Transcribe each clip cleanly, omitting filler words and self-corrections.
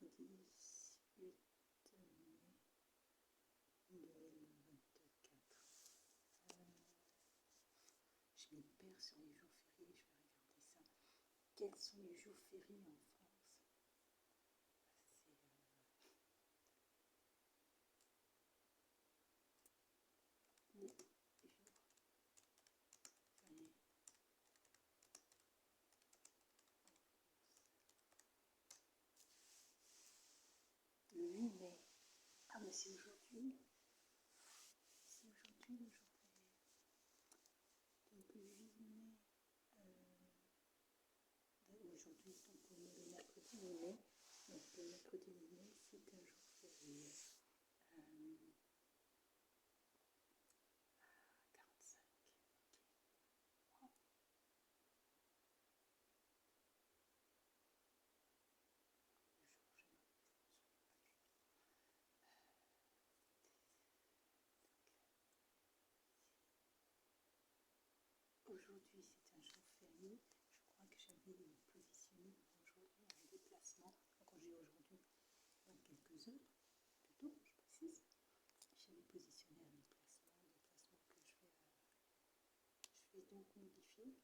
mercredi 8 mai 2024. Je m'y perds sur les jours fériés, je vais regarder ça. Quels sont les jours fériés en France? C'est les jours fériés. Le 8 mai. Ah, mais c'est aujourd'hui. C'est aujourd'hui le jour férié. Donc le 8 mai. Aujourd'hui, donc le mercredi 8 mai. Donc le mercredi 8 mai, c'est un jour férié. 45. Ok. Wow. Aujourd'hui, c'est un jour férié. Je crois que j'avais positionné pour aujourd'hui un déplacement. Quand j'ai aujourd'hui, dans quelques heures, plutôt, je précise, j'avais positionné un déplacement que je vais donc modifier.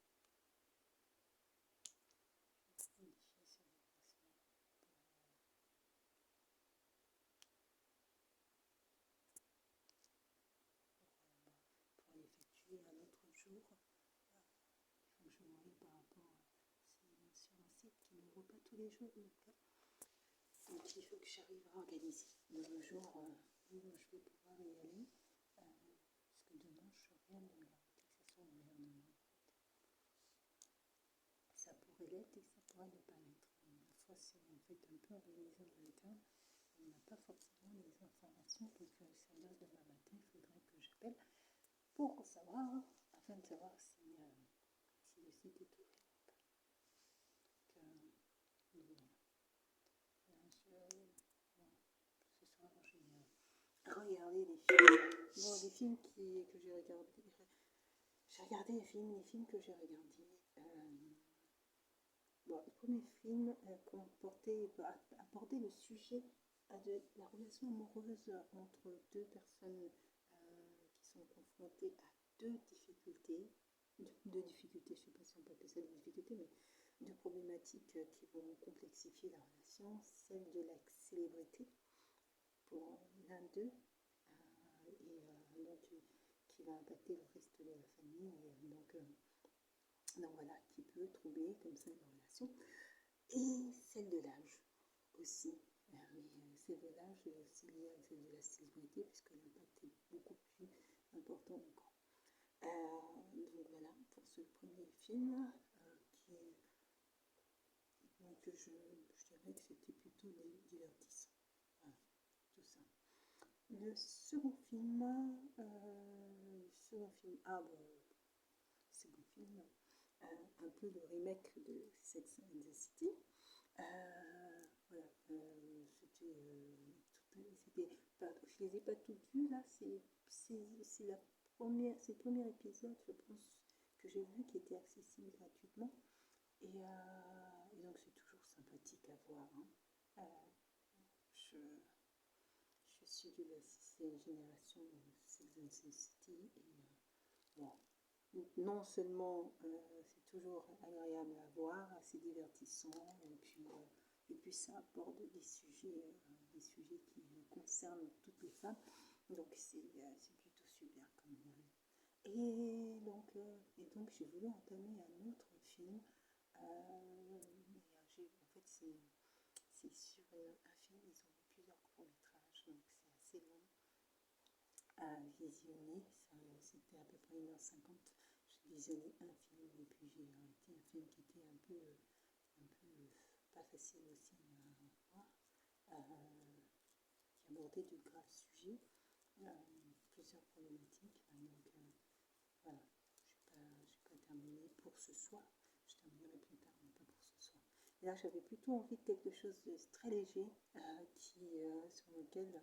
Je vais modifier ce déplacement pour l'effectuer un autre jour. Il faut que je voie par rapport à sur un site qui n'ouvre pas tous les jours. Donc il faut que j'arrive à organiser le jour où je vais pouvoir y aller. Parce que demain, je reviens de me garantir que ça soit ouvert demain. Ça pourrait l'être et ça pourrait ne pas l'être. La fois, c'est en fait un peu organisé en interne. On n'a pas forcément les informations. Donc ça date demain matin, il faudrait que j'appelle pour savoir, afin de savoir si le site est ouvert ou pas. Donc voilà. Ce soir, j'ai regardé des films. Bon, des films que j'ai regardés. J'ai regardé les films que j'ai regardés. Bon, le premier film abordait le sujet de la relation amoureuse entre deux personnes qui sont confrontées à deux difficultés, je ne sais pas si on peut appeler ça des difficultés, mais deux problématiques qui vont complexifier la relation, celle de la célébrité pour l'un d'eux, et donc qui va impacter le reste de la famille, et donc voilà, qui peut troubler comme ça la relation, et celle de l'âge aussi. Mais celle de l'âge est aussi liée à celle de la célébrité, puisque l'impact est beaucoup plus important encore. Donc voilà pour ce premier film que je dirais que c'était plutôt divertissant. Voilà, tout ça. Le second film, un peu le remake de Sex and the City. Voilà, je les ai pas toutes vues là, c'est le premier épisode, je pense, que j'ai vu qui était accessible gratuitement. Et donc c'est toujours sympathique à voir. Je suis de la génération Sex and the City, et bon, non seulement c'est toujours agréable à voir, assez divertissant, et puis ça aborde des sujets qui concernent toutes les femmes, donc c'est plutôt super comme et donc j'ai voulu entamer un autre film, en fait c'est sur un film, ils ont mis plusieurs courts-métrages, donc c'est assez long à visionner. C'était à peu près 1h50. J'ai visionné un film et puis j'ai arrêté un film qui était un peu pas facile aussi à voir, qui abordait de graves sujets, plusieurs problématiques. Donc voilà, je n'ai pas terminé pour ce soir. Je terminerai plus tard, mais pas pour ce soir. Et là, j'avais plutôt envie de quelque chose de très léger, sur lequel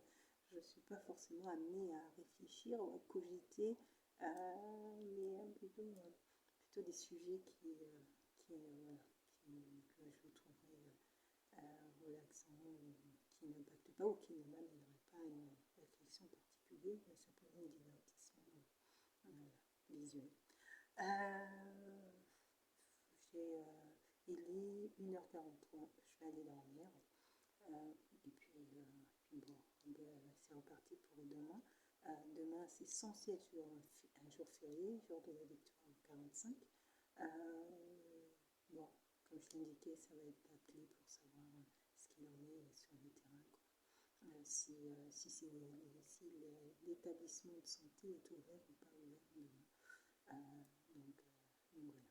je ne suis pas forcément amenée à réfléchir ou à cogiter, mais plutôt des sujets que je trouverais relaxant qui n'impacte pas ou qui ne m'amènerait pas à une réflexion particulière, mais simplement un divertissement visuel. Il est 1h43, je vais aller dormir. Et puis bon, c'est reparti pour demain. Demain, c'est censé être un jour férié, jour de la victoire en 45. Bon, comme je l'indiquais, ça va être la clé pour savoir ce qu'il en est sur le terrain, quoi. Si l'établissement de santé est ouvert ou pas ouvert demain. Donc voilà.